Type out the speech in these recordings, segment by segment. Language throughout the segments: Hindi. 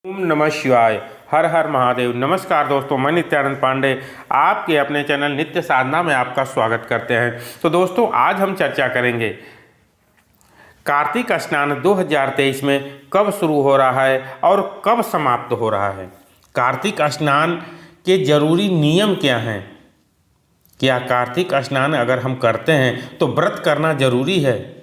ओम नमः शिवाय। हर हर महादेव। नमस्कार दोस्तों, मैं नित्यानंद पांडे आपके अपने चैनल नित्य साधना में आपका स्वागत करते हैं। तो दोस्तों, आज हम चर्चा करेंगे कार्तिक स्नान 2023 में कब शुरू हो रहा है और कब समाप्त हो रहा है। कार्तिक स्नान के जरूरी नियम क्या हैं। क्या कार्तिक स्नान अगर हम करते हैं तो व्रत करना जरूरी है।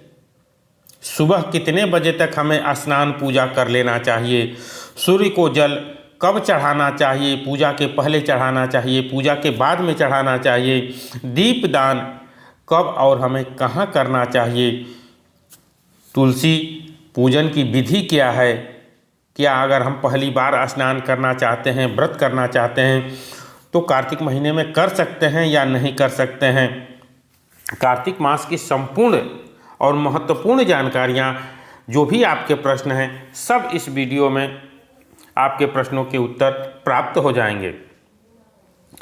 सुबह कितने बजे तक हमें स्नान पूजा कर लेना चाहिए। सूर्य को जल कब चढ़ाना चाहिए, पूजा के पहले चढ़ाना चाहिए, पूजा के बाद में चढ़ाना चाहिए। दीपदान कब और हमें कहाँ करना चाहिए। तुलसी पूजन की विधि क्या है। क्या अगर हम पहली बार स्नान करना चाहते हैं, व्रत करना चाहते हैं, तो कार्तिक महीने में कर सकते हैं या नहीं कर सकते हैं। कार्तिक मास की संपूर्ण और महत्वपूर्ण जानकारियाँ, जो भी आपके प्रश्न हैं, सब इस वीडियो में आपके प्रश्नों के उत्तर प्राप्त हो जाएंगे।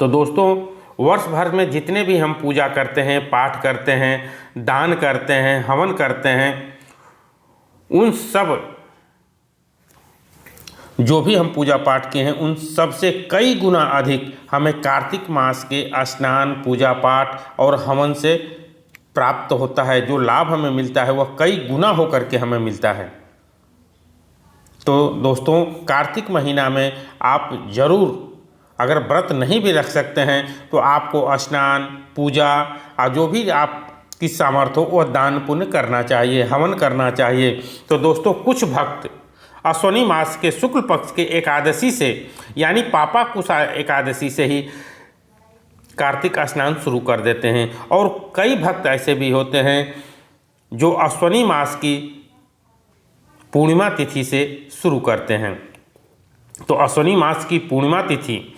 तो दोस्तों, वर्ष भर में जितने भी हम पूजा करते हैं, पाठ करते हैं, दान करते हैं, हवन करते हैं, उन सब जो भी हम पूजा पाठ किए हैं, उन सब से कई गुना अधिक हमें कार्तिक मास के स्नान, पूजा पाठ और हवन से प्राप्त होता है। जो लाभ हमें मिलता है वह कई गुना होकर के हमें मिलता है। तो दोस्तों, कार्तिक महीना में आप जरूर, अगर व्रत नहीं भी रख सकते हैं, तो आपको स्नान, पूजा और जो भी आपकी सामर्थ्य हो वह दान पुण्य करना चाहिए, हवन करना चाहिए। तो दोस्तों, कुछ भक्त अश्वनी मास के शुक्ल पक्ष के एकादशी से, यानी पापा कुशा एकादशी से ही कार्तिक स्नान शुरू कर देते हैं। और कई भक्त ऐसे भी होते हैं जो अश्वनी मास की पूर्णिमा तिथि से शुरू करते हैं। तो अश्वनी मास की पूर्णिमा तिथि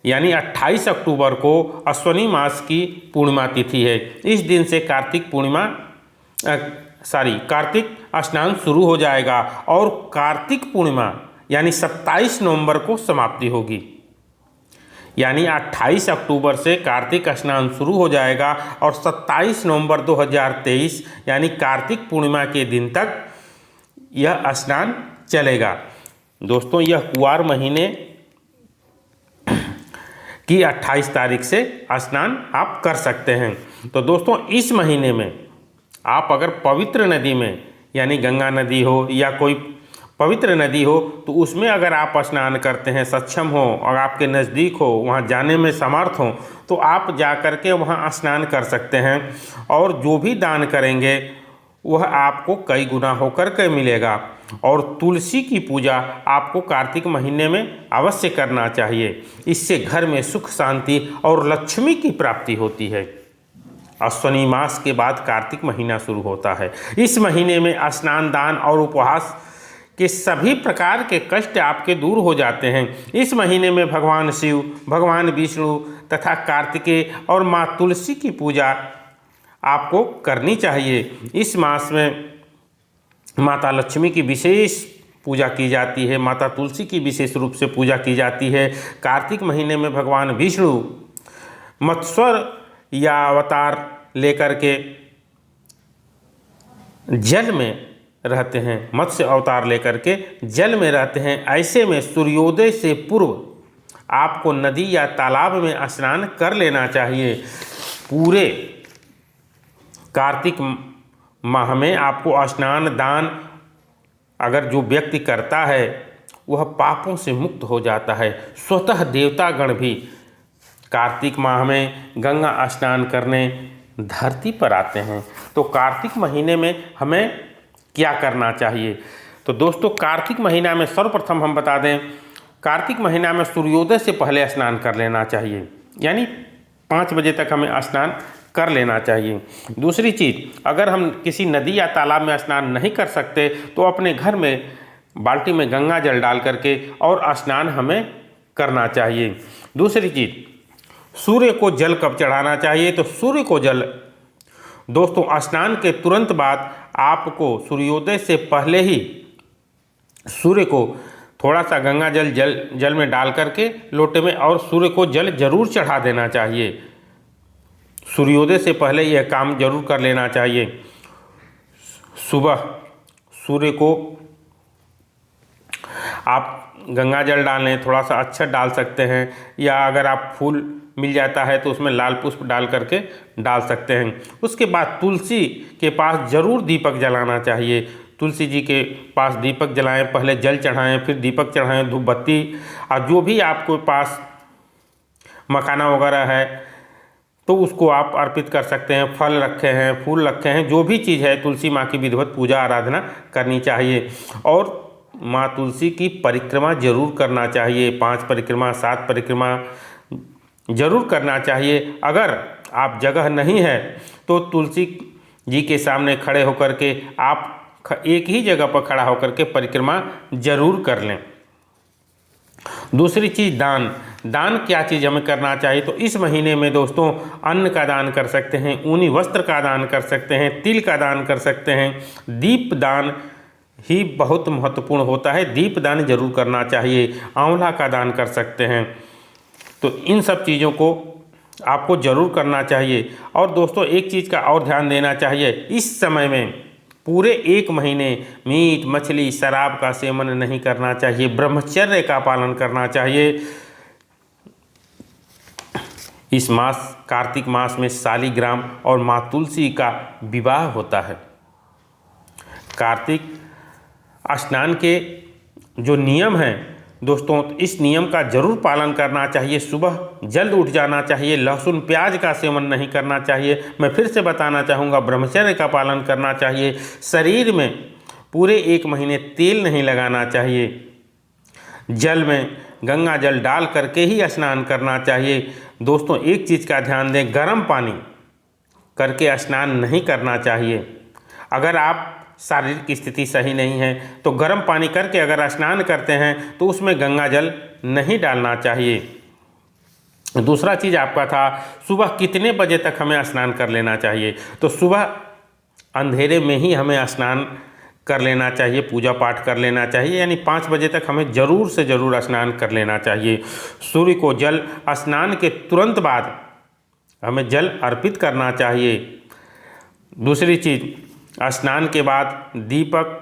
यानी 28 अक्टूबर को अश्वनी मास की पूर्णिमा तिथि है। इस दिन से कार्तिक स्नान शुरू हो जाएगा और कार्तिक पूर्णिमा यानी 27 नवंबर को समाप्ति होगी। यानी 28 अक्टूबर से कार्तिक स्नान शुरू हो जाएगा और 27 नवंबर 2023 यानी कार्तिक पूर्णिमा के दिन तक यह स्नान चलेगा। दोस्तों, यह कुआर महीने की 28 तारीख से स्नान आप कर सकते हैं। तो दोस्तों, इस महीने में आप अगर पवित्र नदी में, यानी गंगा नदी हो या कोई पवित्र नदी हो, तो उसमें अगर आप स्नान करते हैं, सक्षम हो और आपके नज़दीक हो, वहाँ जाने में समर्थ हो, तो आप जा कर के वहाँ स्नान कर सकते हैं। और जो भी दान करेंगे वह आपको कई गुना होकर के मिलेगा। और तुलसी की पूजा आपको कार्तिक महीने में अवश्य करना चाहिए। इससे घर में सुख, शांति और लक्ष्मी की प्राप्ति होती है। अश्वनी मास के बाद कार्तिक महीना शुरू होता है। इस महीने में स्नान, दान और उपवास के सभी प्रकार के कष्ट आपके दूर हो जाते हैं। इस महीने में भगवान शिव, भगवान विष्णु तथा कार्तिकेय और माँ तुलसी की पूजा आपको करनी चाहिए। इस मास में माता लक्ष्मी की विशेष पूजा की जाती है, माता तुलसी की विशेष रूप से पूजा की जाती है। कार्तिक महीने में भगवान विष्णु मत्स्वर या अवतार लेकर के जल में रहते हैं, मत्स्य अवतार लेकर के जल में रहते हैं। ऐसे में सूर्योदय से पूर्व आपको नदी या तालाब में स्नान कर लेना चाहिए। पूरे कार्तिक माह में आपको स्नान, दान अगर जो व्यक्ति करता है वह पापों से मुक्त हो जाता है। स्वतः देवतागण भी कार्तिक माह में गंगा स्नान करने धरती पर आते हैं। तो कार्तिक महीने में हमें क्या करना चाहिए। तो दोस्तों, कार्तिक महीना में सर्वप्रथम हम बता दें, कार्तिक महीना में सूर्योदय से पहले स्नान कर लेना चाहिए, यानी 5 बजे तक हमें स्नान कर लेना चाहिए। दूसरी चीज़, अगर हम किसी नदी या तालाब में स्नान नहीं कर सकते तो अपने घर में बाल्टी में गंगा जल डाल करके और स्नान हमें करना चाहिए। दूसरी चीज़, सूर्य को जल कब चढ़ाना चाहिए। तो सूर्य को जल दोस्तों स्नान के तुरंत बाद आपको सूर्योदय से पहले ही सूर्य को थोड़ा सा गंगा जल में डाल करके लोटे में और सूर्य को जल जरूर चढ़ा देना चाहिए। सूर्योदय से पहले यह काम जरूर कर लेना चाहिए। सुबह सूर्य को आप गंगा जल डाल लें, थोड़ा सा अक्षत डाल सकते हैं, या अगर आप फूल मिल जाता है तो उसमें लाल पुष्प डाल करके डाल सकते हैं। उसके बाद तुलसी के पास ज़रूर दीपक जलाना चाहिए। तुलसी जी के पास दीपक जलाएं, पहले जल चढ़ाएं, फिर दीपक चढ़ाएं, धूप बत्ती, और जो भी आपके पास मखाना वगैरह है तो उसको आप अर्पित कर सकते हैं। फल रखे हैं, फूल रखे हैं, जो भी चीज़ है, तुलसी माँ की विधिवत पूजा आराधना करनी चाहिए। और माँ तुलसी की परिक्रमा जरूर करना चाहिए, 5 परिक्रमा 7 परिक्रमा जरूर करना चाहिए। अगर आप जगह नहीं है तो तुलसी जी के सामने खड़े होकर के आप एक ही जगह पर खड़ा होकर के परिक्रमा जरूर कर लें। दूसरी चीज़ दान। दान क्या चीज़ हमें करना चाहिए, तो इस महीने में दोस्तों अन्न का दान कर सकते हैं, ऊनी वस्त्र का दान कर सकते हैं, तिल का दान कर सकते हैं। दीप दान ही बहुत महत्वपूर्ण होता है, दीप दान जरूर करना चाहिए। आंवला का दान कर सकते हैं। तो इन सब चीज़ों को आपको ज़रूर करना चाहिए। और दोस्तों एक चीज़ का और ध्यान देना चाहिए, इस समय में पूरे 1 महीने मीट मछली शराब का सेवन नहीं करना चाहिए, ब्रह्मचर्य का पालन करना चाहिए। इस मास कार्तिक मास में शालिग्राम और माँ तुलसी का विवाह होता है। कार्तिक स्नान के जो नियम हैं दोस्तों, इस नियम का जरूर पालन करना चाहिए। सुबह जल्द उठ जाना चाहिए, लहसुन प्याज का सेवन नहीं करना चाहिए। मैं फिर से बताना चाहूँगा, ब्रह्मचर्य का पालन करना चाहिए। शरीर में पूरे 1 महीने तेल नहीं लगाना चाहिए। जल में गंगा जल डाल करके ही स्नान करना चाहिए। दोस्तों एक चीज़ का ध्यान दें, गर्म पानी करके स्नान नहीं करना चाहिए। अगर आप शारीरिक स्थिति सही नहीं है तो गर्म पानी करके अगर स्नान करते हैं तो उसमें गंगा जल नहीं डालना चाहिए। दूसरा चीज़ आपका था, सुबह कितने बजे तक हमें स्नान कर लेना चाहिए, तो सुबह अंधेरे में ही हमें स्नान कर लेना चाहिए, पूजा पाठ कर लेना चाहिए, यानी 5 बजे तक हमें ज़रूर से ज़रूर स्नान कर लेना चाहिए। सूर्य को जल स्नान के तुरंत बाद हमें जल अर्पित करना चाहिए। दूसरी चीज़, स्नान के बाद दीपक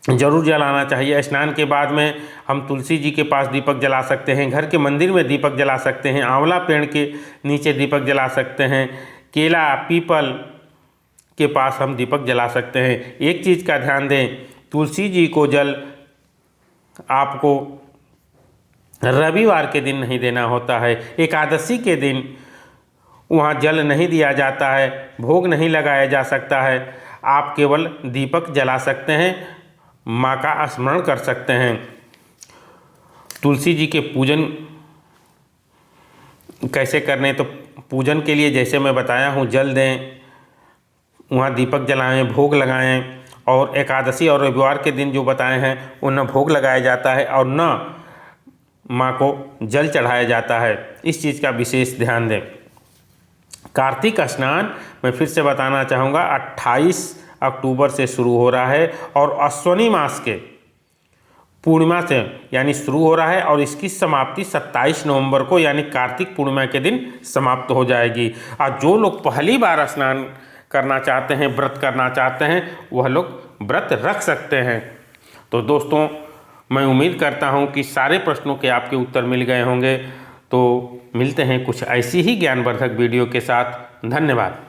जरूर जलाना चाहिए। स्नान के बाद में हम तुलसी जी के पास दीपक जला सकते हैं, घर के मंदिर में दीपक जला सकते हैं, आंवला पेड़ के नीचे दीपक जला सकते हैं, केला पीपल के पास हम दीपक जला सकते हैं। एक चीज़ का ध्यान दें, तुलसी जी को जल आपको रविवार के दिन नहीं देना होता है, एकादशी के दिन वहाँ जल नहीं दिया जाता है, भोग नहीं लगाया जा सकता है। आप केवल दीपक जला सकते हैं, माँ का स्मरण कर सकते हैं। तुलसी जी के पूजन कैसे करने, तो पूजन के लिए जैसे मैं बताया हूँ, जल दें, वहाँ दीपक जलाएं, भोग लगाएं, और एकादशी और रविवार के दिन जो बताए हैं उन भोग लगाया जाता है और न माँ को जल चढ़ाया जाता है। इस चीज़ का विशेष ध्यान दें। कार्तिक स्नान मैं फिर से बताना चाहूँगा 28 अक्टूबर से शुरू हो रहा है और अश्विनी मास के पूर्णिमा से यानी शुरू हो रहा है और इसकी समाप्ति 27 नवंबर को यानी कार्तिक पूर्णिमा के दिन समाप्त हो जाएगी। और जो लोग पहली बार स्नान करना चाहते हैं, व्रत करना चाहते हैं, वह लोग व्रत रख सकते हैं। तो दोस्तों मैं उम्मीद करता हूँ कि सारे प्रश्नों के आपके उत्तर मिल गए होंगे। तो मिलते हैं कुछ ऐसी ही ज्ञानवर्धक वीडियो के साथ। धन्यवाद।